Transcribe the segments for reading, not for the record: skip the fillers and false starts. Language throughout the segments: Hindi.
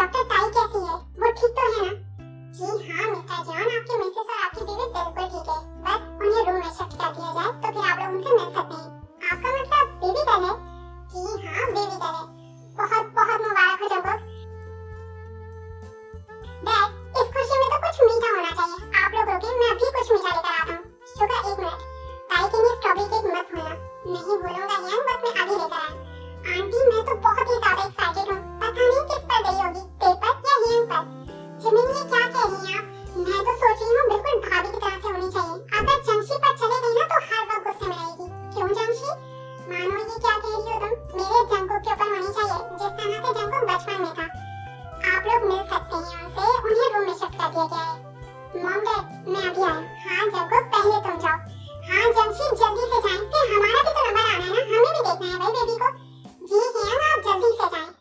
डॉक्टर ताई कैसी है? वो ठीक तो है ना? जी हाँ मिस्टर जॉन, आपकी मिसेस और आपकी बीवी बिल्कुल ठीक है। बस उन्हें रूम में शिफ्ट कर दिया जाए तो फिर आप लोग उनसे मिल सकते हैं। आपका मतलब बेबी गर्ल है? जी हाँ बेबी गर्ल है। बहुत बहुत मुबारक हो जंगकुक। डैड, इस खुशी में तो कुछ मीठा होना चाहिए। आप लोग रुकिए, मैं अभी कुछ मीठा लेकर आता हूँ। शुगर एक मिनट, ताई के लिए स्ट्रॉबेरी केक मत भूलना। नहीं भूलूंगा यंग, बस मैं अभी लेकर आया। आंटी मैं तो बहुत ही ज्यादा एक्साइटेड हूँ। पता नहीं किस पर गई होगी, पेपर या यंग पर। जिमिन ये क्या कह रही हैं आप? मैं तो सोच रही हूँ बिल्कुल भाभी की तरह से होनी चाहिए। अगर जंगशी पर चले गई ना तो हर वक्त गुस्से में रहेगी। क्यों जंगशी? मानो ये क्या कह रही हो तुम? मेरे जंगकुक के ऊपर होनी चाहिए जिस तरह से जंगकुक बचपन में था। आप लोग मिल सकते हैं उनसे, उन्हें रूम में शिफ्ट कर दिया गया है। मॉम डैड मैं अभी आया। हाँ जंगकुक पहले तुम जाओ। हाँ जंगशी जल्दी से जाएं, फिर हमारा भी तो नंबर आना है ना, हमें भी देखना है भाई बेबी को। जी हियन आप जल्दी से जाएं।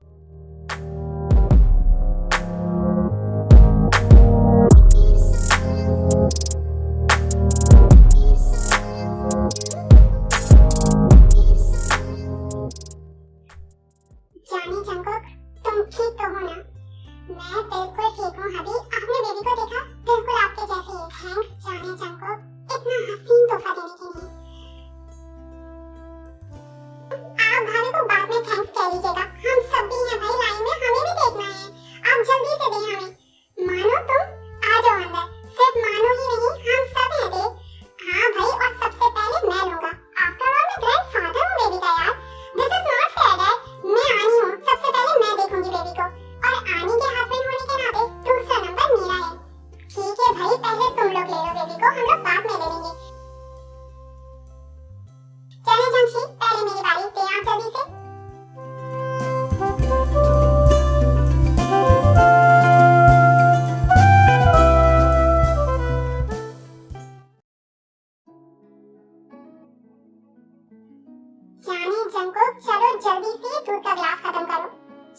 जानी जंगकुक, तुम ठीक तो हो ना? मैं बिल्कुल ठीक हूँ हबी। आपने बेबी को देखा? बिल्कुल आपके जैसी है। थैंक्स जानी जंगकुक, इतना हसीन तोहफा देने के लिए। आप भाभी को बाद में थैंक्स कह लीजिएगा। हम सब भी हैं भाई लाइन में, हमें भी देखना है। आप जल्दी से दें हमें। मानो तुम आ जाओ अंदर। सिर्फ मानो ही नहीं, हम सब हैं देख। हाँ भाई, और सबसे पहले मैं लूंगा। आफ्टर ऑल मैं ग्रैंडफादर हूँ बेबी का यार। This is not fair dad. मैं आनी हूँ, सबसे पहले मैं देखूंगी बेबी को। और आनी के हस्बैंड होने के नाते दूसरा नंबर मेरा है। ठीक है भाई, पहले तुम लोग ले लो बेबी को, हम लोग बाद में ले लेंगे। चले जंगशी, पहले मेरी बारी, ते आप जल्दी से। जानी जंगकुक, चलो जल्दी से दूध का गिलास खत्म करो।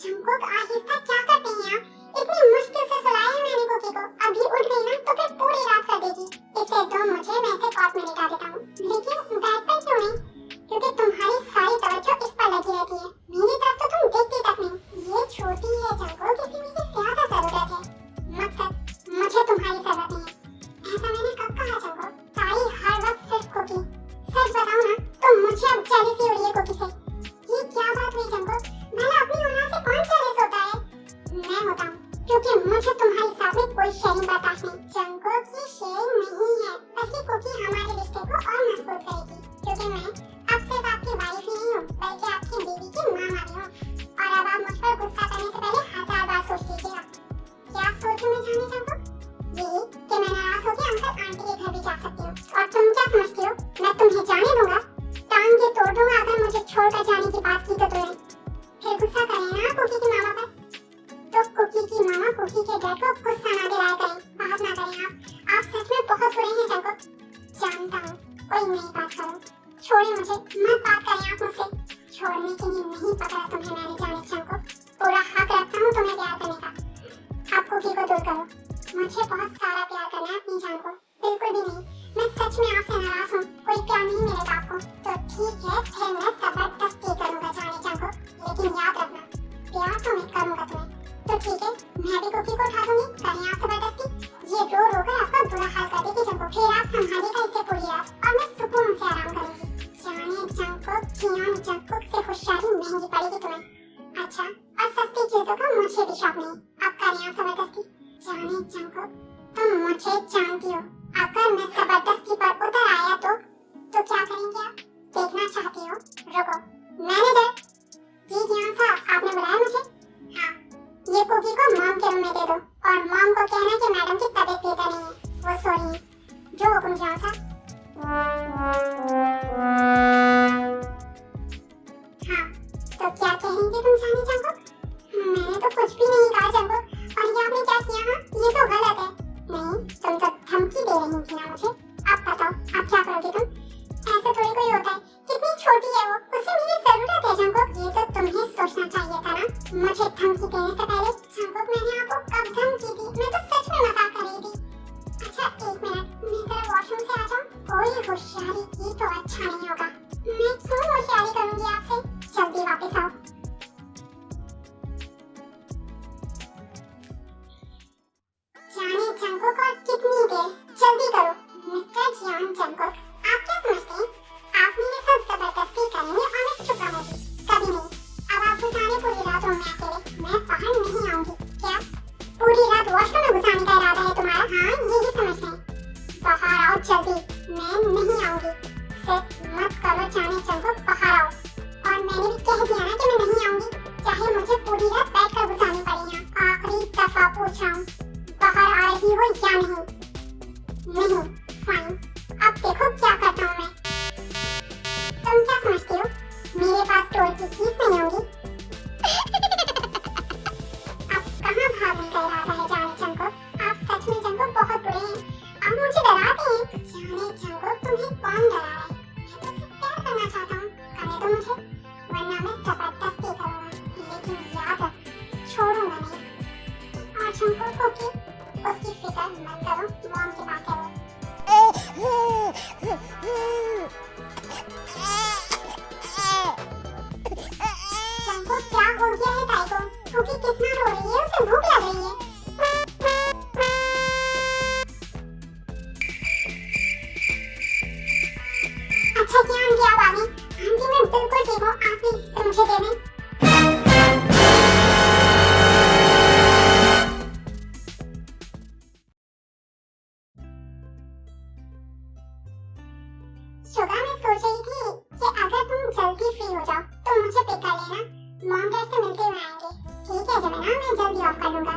जंगकुक आहिस्ता क्या करते हैं आप? इतनी मुश्किल से सुलाया है मैंने कुकी को। अभी उठ गई ना तो फिर पूरी रात कर देगी। इसे दो मुझे, मैं इसे कॉट में लेटा देता हूँ। लेकिन बेड पर क्यों नहीं? क्योंकि तुम्हारी सारी तवज्जो इस पर लगी रहती है। मेरी तरफ तो तुम देखती तक नहीं। ये छोटी है जंगकुक, इसे मेरी ज्यादा जरूरत है। मकसद मुझे तुम्हारी जरूरत नहीं है। ऐसा मैंने कब कहा जंगकुक? ताई हर वक्त सिर्फ कुकी। सच बताओ ना, तो मुझे अब जेलसी हो रही है कुकी से। ये क्या बात हुई जंगकुक? भला अपनी औलाद से कौन जेलस होता है? मैं होता हूँ, क्योंकि मुझे तुम्हारे साथ में कोई शेयरिंग बर्दाश्त नहीं। जंगकुक ये शेयरिंग नहीं है, बल्कि कुकी हमारे रिश्ते को और मजबूत करेगी। क्योंकि मैं अब सिर्फ आपकी वाइफ ही नहीं हूँ, बल्कि आपकी बीवी की मामा भी हूँ। और अब आप मुझ पर गुस्सा करने से पहले 1000 बार सोच लीजिएगा। क्या सोचूं मैं जानी जंगकुक? यही कि मैं नाराज होकर अंकल आंटी के घर भी जा सकती हूँ। और तुम क्या समझती हो मैं तुम्हें जाने दूंगा? टांग के तोड़ दूंगा अगर मुझे छोड़कर जाने की बात की तो तुमने। फिर गुस्सा करें ना कुकी की मामा पर। तो कुकी की मामा कुकी के डैड को गुस्सा ना दिलाया करें, बात ना करें आप सच में बहुत बुरे हैं जंगकुक। जानता हूँ, कोई नई बात करो। छोड़े मुझे, मत बात करें आप मुझसे। छोड़ने के लिए नहीं पकड़ा तुम्हें मैंने जानी जंगकुक। पूरा हक रखता हूँ तुम्हें प्यार करने का। आप कुकी को दूर करो। मुझे बहुत सारा प्यार करना है अपनी जान को। बिल्कुल भी नहीं, मैं सच में आपसे नाराज हूँ। कोई प्यार नहीं मिलेगा आपको। तो ठीक है, फिर मैं जबरदस्ती करूँगा जाने जंगकुक। लेकिन याद रखना, प्यार तो मैं करूँगा तुम्हें। तो ठीक है, मैं भी कुकी को उठा दूंगी। करें आप जबरदस्ती। ये रो रो कर आपका बुरा हाल कर देगी जंगकुक। फिर आप संभालिएगा इसे पूरी रात और मैं सुकून से आराम करूँगी। जाने जंगकुक, जियान जंगकुक से होशियारी महंगी पड़ेगी तुम्हें। अच्छा, और सस्ती चीजों का मुझे भी शौक नहीं। अब करें आप जबरदस्ती। जाने जंगकुक, तुम मुझे जानती हो, अगर मैं जबरदस्ती पर उतर आया तो क्या करेंगे आप? देखना चाहती हो? रुको। मैनेजर जी, जियान साहब आपने बुलाया मुझे? हाँ, ये कुकी को मॉम के रूम में दे दो और मॉम को कहना कि मैडम की तबीयत बेहतर नहीं है, वो सो रही है। जो हुक्म जियान साहब। हाँ, तो क्या कह रही थी तुम जानी जंगकुक? मैंने तो कुछ भी नहीं कहा जंगकुक। और ये आपने क्या किया? हाँ, ये तो गलत है। नहीं, तुम तो धमकी दे रही थी ना मुझे। अब बताओ, अब क्या करोगी तुम? ऐसे थोड़ी कोई होता है। कितनी छोटी है वो, उसे मेरी जरूरत है जंगकुक। ये तो तुम्हें सोचना चाहिए था ना, मुझे धमकी देने से पहले। जंगकुक, मैंने आपको कब धमकी दी? मैं तो सच में मजाक कर रही थी। अच्छा एक मिनट, मैं जरा वॉशरूम से आ जाऊं। कोई होशियारी की तो अच्छा नहीं होगा। मैं क्यों होशियारी करूंगी आपसे? जल्दी वापस आओ। वॉशरूम में घुसाने का इरादा है तुम्हारा? हाँ, यही समझ लें। बाहर आओ जल्दी। मैं नहीं आऊंगी। सिर्फ मत करो जाने चंको, बाहर आओ। और मैंने भी कह दिया ना कि मैं नहीं आऊंगी, चाहे मुझे पूरी रात बैठकर घुसानी पड़े यहाँ। आखिरी दफा पूछ रहा हूँ, बाहर आ रही हो या नहीं? नहीं, फाइन। अब देखो क्या करता हूँ मैं। तुम क्या समझती हो मेरे पास स्टोर की फीस नहीं होगी? अब कहाँ भागने का इरादा है जाने चंको? आप सच में चंको बहुत बुरे हैं। आप मुझे डराते हैं। जाने चंको, तुम्हें कौन डरा रहा है? मैं तो सिर्फ प्यार करना चाहता हूँ। करने दो मुझे, वरना मैं जबरदस्ती करूँगा। लेकिन याद रख, छोड़ूंगा नहीं। और चंको को की उसकी फिक्र मत करो, मॉम के पास है वो। चंको क्या हो गया है ताई को? क्योंकि कितना रो रही है, उसे भूख लग रही है। अच्छा किया आंटी आप आ गई। आंटी मैं बिल्कुल ठीक हूँ, आप प्लीज मुझे दे दें। शुगा मैं सोच रही थी कि अगर तुम जल्दी फ्री हो जाओ तो मुझे पिक कर लेना। मॉम डैड से मिलते हुए आएंगे। ठीक है जमेना, मैं जल्दी ऑफ कर लूंगा।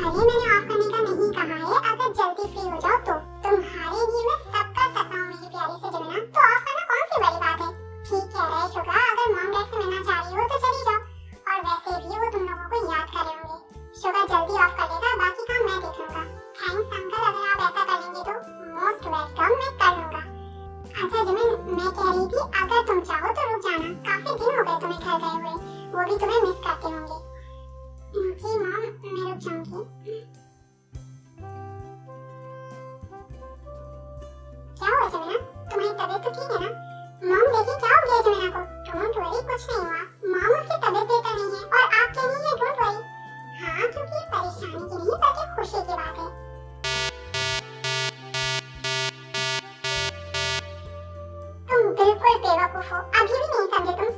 अरे मैंने ऑफ करने का नहीं कहा है, अगर जल्दी फ्री हो जाओ तो। तुम्हारे लिए मैं सब कर सकता हूँ मेरी प्यारी से जमेना, तो ऑफ करना कौन सी बड़ी बात है। ठीक कह रहा है शुगा, अगर मॉम डैड से मिलना चाह रही हो तो चली जाओ। और वैसे भी वो तुम लोगों को याद कर रहे होंगे। शुगा जल्दी ऑफ कर लेगा, बाकी काम मैं देख लूंगा। थैंक्स अंकल, अगर आप ऐसा कर लेंगे तो। मोस्ट वेलकम, मैं कर लूंगा। अच्छा जमीन, मैं कह रही थी अगर तुम चाहो तो रुक जाना। काफी दिन हो गए तुम्हें घर गए हुए, वो भी तुम्हें मिस करते होंगे। जी मॉम, मैं रुक जाऊंगी। क्या हुआ जमीना, तुम्हारी तबीयत तो ठीक है ना? मॉम देखिए क्या हो गया जमीना को। डोंट वरी, कुछ नहीं हुआ। मॉम उसकी तबीयत बेहतर नहीं है और आपके नहीं है, डोंट वरी। हाँ, क्योंकि ये परेशानी की नहीं बल्कि खुशी की बात है। तुम बिल्कुल बेवकूफ हो, अभी भी नहीं समझे तुम?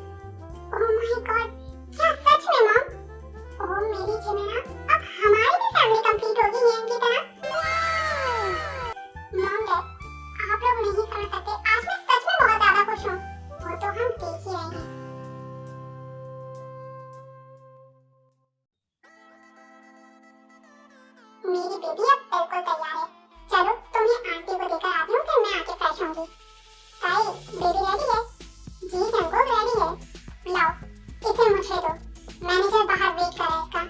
ओह माय गॉड, क्या सच में मॉम? ओह मेरी जमीना, अब हमारी भी फैमिली कंप्लीट होगी नियम की तरह। मॉम डैड, आप लोग नहीं समझ सकते, आज मैं सच में बहुत ज्यादा खुश हूँ। वो तो हम देख ही रहे हैं। मेरी बेबी अब बिल्कुल तैयार है। चलो तुम्हें आंटी को देकर आती हूँ, फिर मैं आके फ्रेश होंगी। ताई, बेबी रेडी है? जी चंको रेडी है। लाओ, इसे मुझे दो। मैनेजर बाहर वेट कर रहा है इसका।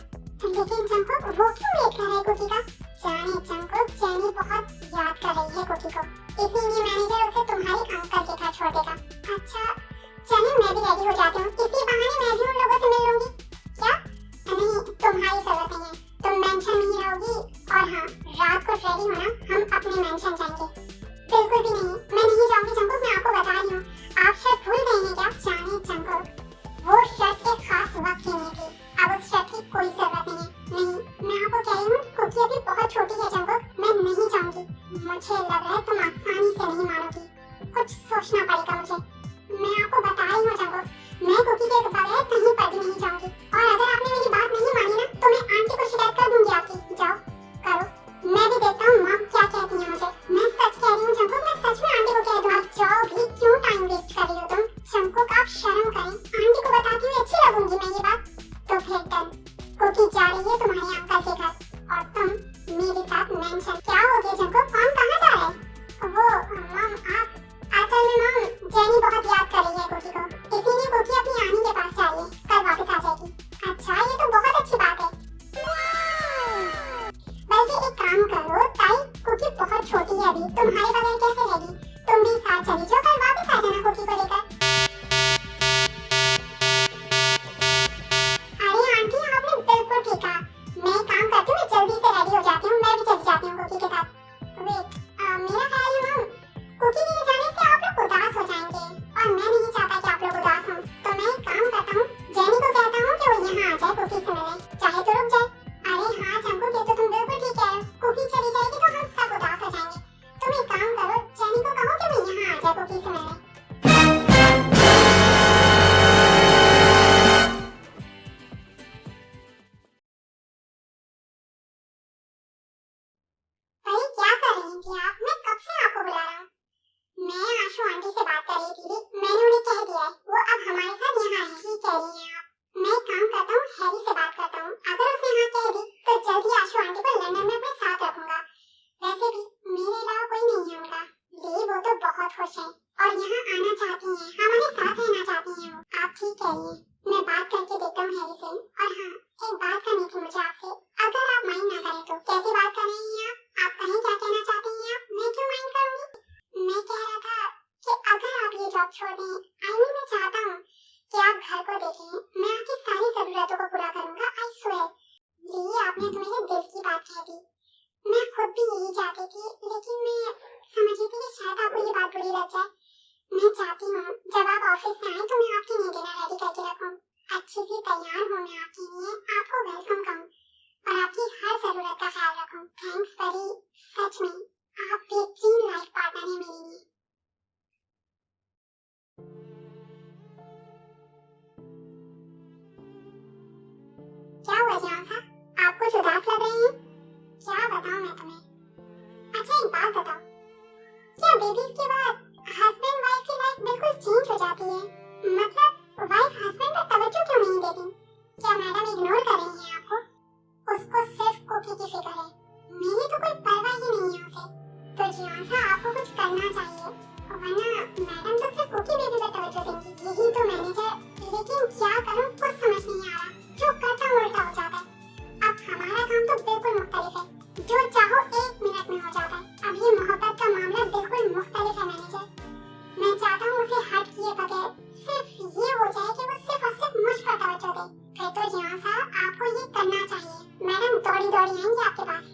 लेकिन चंको वो क्यों वेट कर रहा है कुकी का? जाने चंको, जेनी बहुत याद कर रही है कुकी को, इसीलिए मैनेजर उसे तुम्हारे अंकल के घर छोड़ देगा। अच्छा चलो मैं भी रेडी हो जाती हूँ, इसी बहाने मैं भी उन लोगों से मिल लूंगी। क्या? नहीं, तुम्हारी जरूरत नहीं है, तुम मेंशन में ही रहोगी। और हाँ, रात को रेडी होना आपने तो मेरे दिल की बात कह दी। मैं खुद भी यही चाहती थी, लेकिन मैं समझ रही थी कि शायद आपको ये बात बुरी लग जाए। मैं चाहती हूँ जब आप ऑफिस से आए तो मैं आपके लिए डिनर रेडी करके रखूँ, अच्छे से तैयार हूँ मैं आपके लिए, आपको वेलकम कहूँ और आपकी हर जरूरत का ख्याल रखूँ। थैंक्स परी, सच में आप बेहतरीन लाइफ पार्टनर हैं मेरे लिए। क्या हुआ जियान साहब, आप कुछ उदास लग रहे हैं? क्या बताऊं मैं तुम्हें। अच्छा एक बात बताओ, क्या बेबीज के बाद हस्बैंड वाइफ की लाइफ बिल्कुल चेंज हो जाती है? मतलब वाइफ हस्बैंड पर तवज्जो क्यों नहीं देती? क्या मैडम इग्नोर कर रही हैं आपको? उसको सिर्फ कुकी की फिक्र है, मेरी तो कोई परवाह ही नहीं है उसे। तो जियान साहब आपको कुछ करना चाहिए, वरना मैडम तो सिर्फ कुकी बेबी पर तवज्जो देंगी। यही तो मैनेजर, लेकिन क्या करूं कुछ समझ नहीं आ रहा, जो करता उल्टा हो जाता है। अब हमारा काम तो बिल्कुल मुख्तलिफ है, जो चाहो 1 मिनट में हो जाता है। अब ये मोहब्बत का मामला बिल्कुल मुख्तलिफ है मैनेजर। मैं चाहता हूँ उसे हट किए बगैर सिर्फ ये हो जाए कि वो सिर्फ और सिर्फ मुझ पर तवज्जो दे। फिर तो जियान साहब आपको ये करना चाहिए, मैडम दौड़ी दौड़ी आएंगी आपके पास।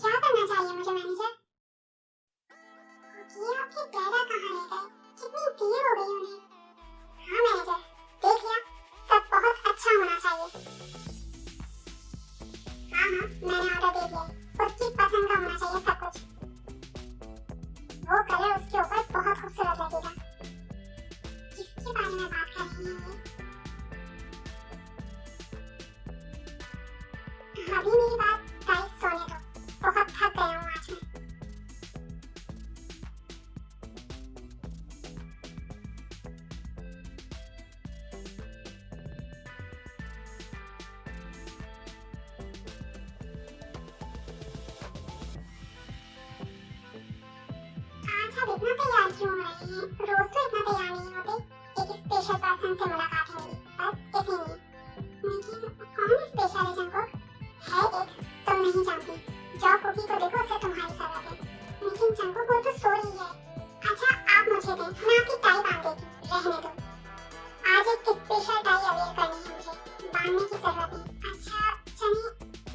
क्या करना चाहिए मुझे मैनेजर? ये आपके डैडा कहाँ रह गए? कितनी देर हो गई उन्हें। हाँ मैनेजर, देख लिया, सब बहुत अच्छा होना चाहिए। हाँ मैंने ऑर्डर दे दिया है, उसकी पसंद का होना चाहिए सब कुछ। वो कलर उसके ऊपर बहुत खूबसूरत लगेगा। किसके बारे में बात कर रही हैं ये? अभी मेरी बात गाइस सोने दो, बहुत थक गया हूँ आज मैं। आज आप इतना तैयार क्यों हो रहे हैं? रोज तो इतना तैयार नहीं होते। एक स्पेशल पर्सन से मुलाकात है मेरी, बस इसीलिए। लेकिन कौन स्पेशल है जंगकुक? है एक, तुम नहीं जानती। जाओ कुकी को देखो, उसे तुम्हारी जरूरत है। लेकिन जंगकुक वो तो सो रही है। अच्छा आप मुझे दें, मैं आपकी टाई बांध देती हूँ, रहने दो। आज एक स्पेशल टाई अवेयर करनी है मुझे, बांधने की जरूरत नहीं। अच्छा चलिए,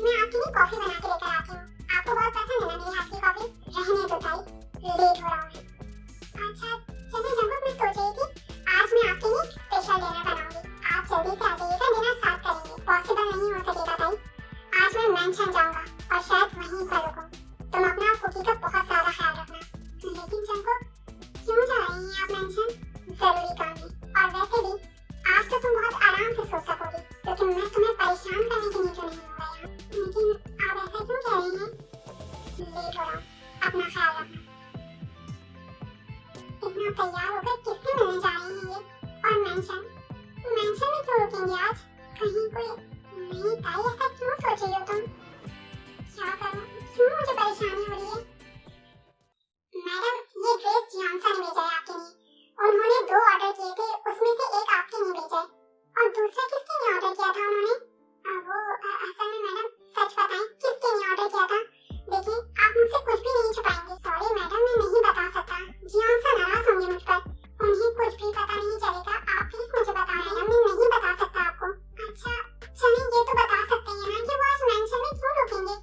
मैं आपके लिए कॉफी बना के लेकर आती हूँ, आपको बहुत पसंद है ना मेरे हाथ की कॉफी। रहने दो टाई, लेट हो रहा हूँ। अच्छा चलिए जंगकुक, मैं सोच रही थी आज मैं आपके लिए स्पेशल डिनर बनाऊंगी, आप जल्दी से आ जाइएगा, डिनर साथ करेंगे। पॉसिबल नहीं हो सकेगा भाई, आज मैं मेंशन जाऊंगा और शायद वहीं पर रुकूं। तुम अपना कुकी का बहुत सारा ख्याल रखना। लेकिन जंगकुक क्यों जा रही हैं आप मेंशन? जरूरी काम है, और वैसे भी आज तो तुम बहुत आराम से सो सकोगी, क्योंकि मैं तुम्हें परेशान करने के लिए तो नहीं हूँ यहाँ। लेकिन आप ऐसा क्यों कह रही हैं? लेट हो रहा हूँ, अपना ख्याल रखना। इतना तैयार होकर किससे मिलने जा रही हैं ये? और मेंशन में क्यों रुकेंगे आज? कहीं कोई नई टाई? ऐसा क्यों सोच रही हो तुम? क्या करूं, क्यों मुझे परेशानी हो रही है? मैडम ये ड्रेस जियांसा ने भेजा है आपके लिए, उन्होंने 2 ऑर्डर किए थे, उसमें से एक आपके लिए भेजा है, और दूसरा किसके लिए ऑर्डर किया था उन्होंने? वो असल में मैडम सच बताएं किसके लिए ऑर्डर किया था? देखिए आप मुझसे कुछ भी नहीं छुपाएंगे। सॉरी मैडम, मैं नहीं बता सकता, जियांसा नाराज होंगे मुझ पर, उन्हें कुछ भी पता नहीं चलेगा। आप प्लीज मुझे बताएं मैडम, मैं नहीं बता सकता आपको। अच्छा चलिए ये तो बता सकते हैं ना कि वो आज मेंशन में क्यों रुकेंगे?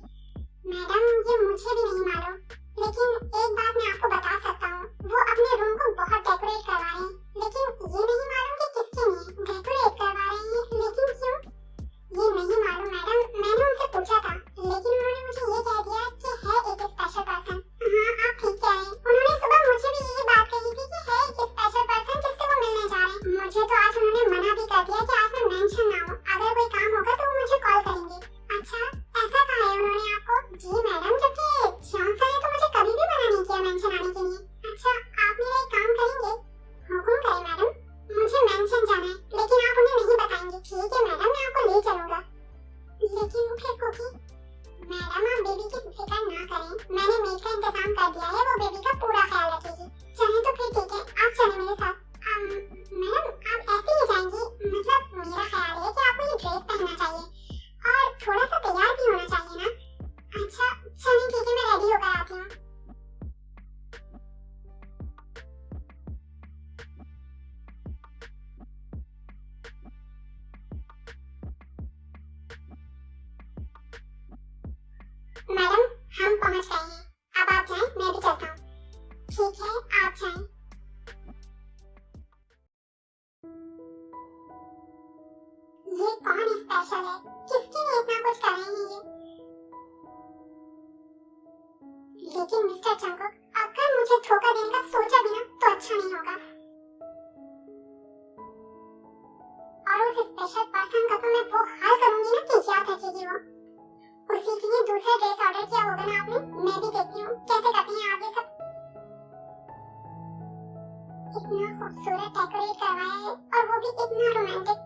मैडम ये मुझे भी नहीं मालूम, लेकिन एक बात मैं आपको बता सकता हूँ, वो अपने रूम को बहुत डेकोरेट करवा रहे हैं, लेकिन ये नहीं मालूम कि किसके लिए डेकोरेट करवा रहे हैं, लेकिन क्यों ये नहीं मालूम मैडम। मैंने उनसे पूछा था, लेकिन उन्होंने मुझे ये कह दिया कि है एक स्पेशल पर्सन। हाँ आप ठीक कह रहे हैं, उन्होंने सुबह मुझे भी यही बात कही थी कि है एक स्पेशल पर्सन जिससे वो मिलने जा रहे हैं। मुझे तो आज उन्होंने मना भी कर दिया कि आज मैं मेंशन ना हूँ, अगर कोई काम होगा तो वो मुझे कॉल करेंगे। अच्छा ऐसा कहा है उन्होंने आपको? जी मैडम, जबकि जियांसा ने तो मुझे कभी भी मना नहीं किया मेंशन आने के लिए। अच्छा आप मेरा एक काम करेंगे? हुक्म करें मैडम। मुझे मेंशन जाना है, लेकिन आप उन्हें नहीं बताएंगे। ठीक है मैडम, मैं आपको ले चलूंगा। लेकिन फिर कुकी? मैडम आप बेबी की फिक्र ना करें, मैंने मेड का इंतजाम कर दिया है, वो बेबी का पूरा ख्याल रखेगी। चलें तो फिर ठीक है, आप चलें मेरे साथ। मैडम आप ऐसे ही जाएंगी? मतलब मेरा ख्याल है कि आपको ये ड्रेस पहनना चाहिए और थोड़ा सा तैयार भी होना चाहिए ना। अच्छा चलिए ठीक है, मैं रेडी होकर आती हूँ। समझ गए हैं। अब आप जाएं, मैं भी चलता हूँ। ठीक है, आप जाएं। ये कौन स्पेशल है? किसके लिए इतना कुछ कर रहे हैं ये? लेकिन मिस्टर जंगकुक, अगर मुझे धोखा देने का सोचा भी ना तो अच्छा नहीं होगा। और उस स्पेशल पर्सन का तो मैं वो हाल करूंगी ना कि याद रखेगी वो। उसी के लिए दूसरा ड्रेस ऑर्डर किया होगा ना आपने? मैं भी देखती हूँ कैसे करते हैं आप ये सब। इतना खूबसूरत डेकोरेट करवाया है और वो भी इतना रोमांटिक।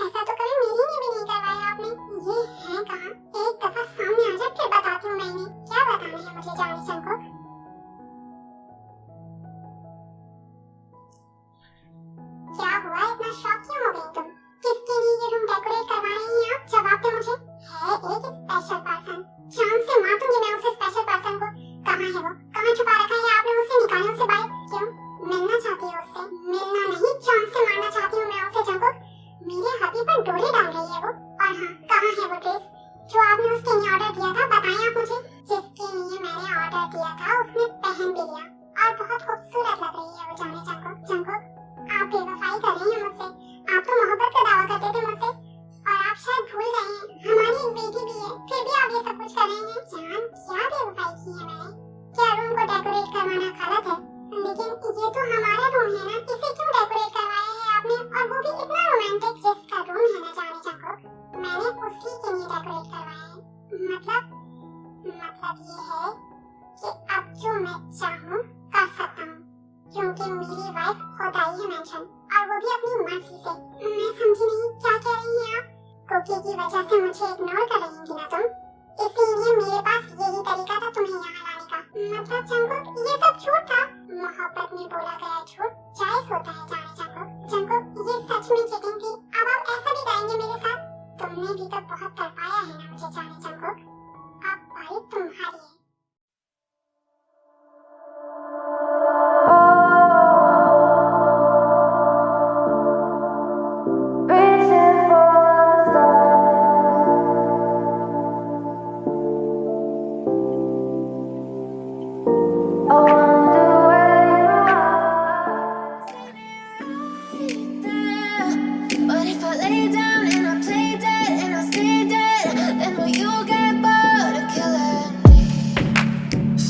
ऐसा तो कभी मेरी ने भी नहीं करवाया आपने। ये है कहाँ? एक दफा सामने आ जाए फिर बताती हूँ मैं इन्हें। क्या बताना है मुझे जानी जंगकुक? क्या हुआ, इतना शॉक क्यों हो गई तुम? किसके लिए ये रूम डेकोरेट करवा रही हैं आप? जवाब दो मुझे। है एक स्पेशल पर्सन। जान से मार दूंगी मैं उस स्पेशल पर्सन को। कहाँ है वो? कहाँ छुपा रखा है आपने उसे? निकालो उसे बाहर। क्यों मिलना चाहती हो उससे? मिलना नहीं, जान से मारना चाहती हूँ मैं उसे जंगकुक। मेरे हाथी पर डोरी डाल रही है वो। और हाँ, कहाँ है वो ड्रेस जो आपने उसके लिए ऑर्डर दिया था? बताएं आप मुझे। जिसके लिए मैंने ऑर्डर दिया था उसने पहन भी लिया और बहुत खूबसूरत लग रही है वो जाने जंगकुक। जंगकुक, आप बेवफाई कर रही हैं मुझसे। आप तो मोहब्बत का दावा करते थे मुझसे और आप शायद भूल गए हैं हमारी एक बेटी भी है, फिर भी आप ये सब कुछ कर रहे हैं। जान, क्या बेवफाई की है मैंने? क्या रूम को डेकोरेट करवाना गलत है? लेकिन ये तो हमारा रूम है ना, इसे क्यों डेकोरेट करवाया है आपने? और वो भी इतना रोमांटिक। जिसका रूम है ना जाने जंगकुक, मैंने उसी के लिए डेकोरेट करवाया है। मतलब ये है कि अब जो मैं चाहूँ कर सकता हूँ, क्योंकि मेरी वाइफ खुद आई है मेंशन, और वो भी अपनी मर्जी से। मैं समझी नहीं, क्या कह रही हैं आप? कुकी की वजह से मुझे इग्नोर कर रही थी ना तुम, इसीलिए मेरे पास यही तरीका था तुम्हें यहाँ लाने का। मतलब जंगकुक, ये सब झूठ था। मोहब्बत में बोला गया झूठ जायज होता है जाने जंगकुक। जंगकुक, ये सच में चीटिंग थी। अब आप ऐसा भी करेंगे मेरे साथ? तुमने भी तो बहुत तड़पाया है ना मुझे जाने जंगकुक। अब बारी तुम्हारी है।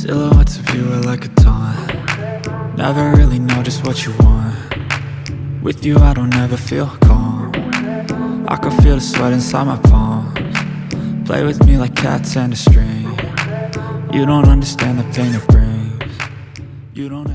Silhouettes of you are like a taunt. Never really know just what you want. With you I don't ever feel calm. I can feel the sweat inside my palms. Play with me like cats and a string. You don't understand the pain it brings. You don't